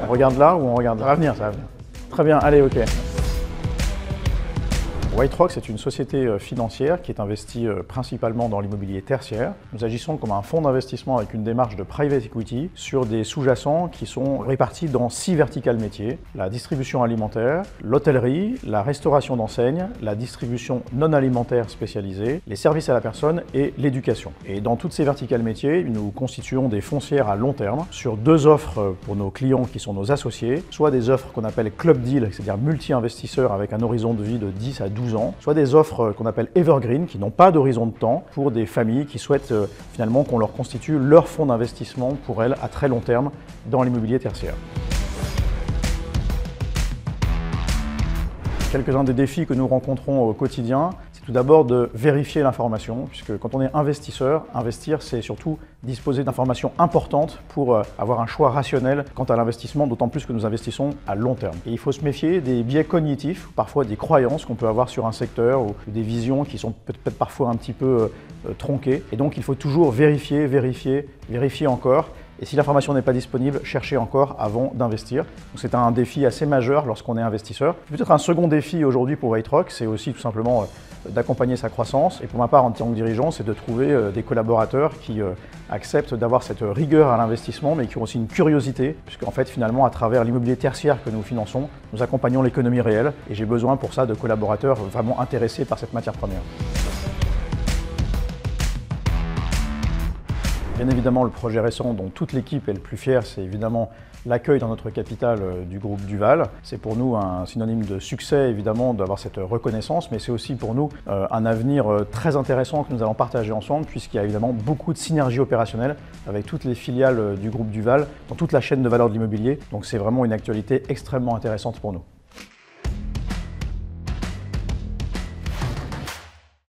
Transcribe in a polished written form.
On regarde là ou on regarde là? Ça va venir, ça va venir. Très bien, allez, ok. White Rock, c'est une société financière qui est investie principalement dans l'immobilier tertiaire. Nous agissons comme un fonds d'investissement avec une démarche de private equity sur des sous-jacents qui sont répartis dans 6 verticales métiers. La distribution alimentaire, l'hôtellerie, la restauration d'enseignes, la distribution non alimentaire spécialisée, les services à la personne et l'éducation. Et dans toutes ces verticales métiers, nous constituons des foncières à long terme sur 2 offres pour nos clients qui sont nos associés, soit des offres qu'on appelle club deal, c'est-à-dire multi-investisseurs avec un horizon de vie de 10 à 12 ans, soit des offres qu'on appelle evergreen, qui n'ont pas d'horizon de temps, pour des familles qui souhaitent finalement qu'on leur constitue leur fonds d'investissement pour elles à très long terme dans l'immobilier tertiaire. Quelques-uns des défis que nous rencontrons au quotidien, c'est tout d'abord de vérifier l'information, puisque quand on est investisseur, investir c'est surtout disposer d'informations importantes pour avoir un choix rationnel quant à l'investissement, d'autant plus que nous investissons à long terme. Et il faut se méfier des biais cognitifs, parfois des croyances qu'on peut avoir sur un secteur ou des visions qui sont peut-être parfois un petit peu tronquées. Et donc il faut toujours vérifier encore. Et si l'information n'est pas disponible, cherchez encore avant d'investir. C'est un défi assez majeur lorsqu'on est investisseur. Peut-être un second défi aujourd'hui pour White Rock, c'est aussi tout simplement d'accompagner sa croissance. Et pour ma part, en tant que dirigeant, c'est de trouver des collaborateurs qui acceptent d'avoir cette rigueur à l'investissement, mais qui ont aussi une curiosité, puisqu'en fait, finalement, à travers l'immobilier tertiaire que nous finançons, nous accompagnons l'économie réelle. Et j'ai besoin pour ça de collaborateurs vraiment intéressés par cette matière première. Bien évidemment, le projet récent dont toute l'équipe est le plus fière, c'est évidemment l'accueil dans notre capitale du groupe Duval. C'est pour nous un synonyme de succès, évidemment, d'avoir cette reconnaissance, mais c'est aussi pour nous un avenir très intéressant que nous allons partager ensemble, puisqu'il y a évidemment beaucoup de synergies opérationnelles avec toutes les filiales du groupe Duval dans toute la chaîne de valeur de l'immobilier. Donc c'est vraiment une actualité extrêmement intéressante pour nous.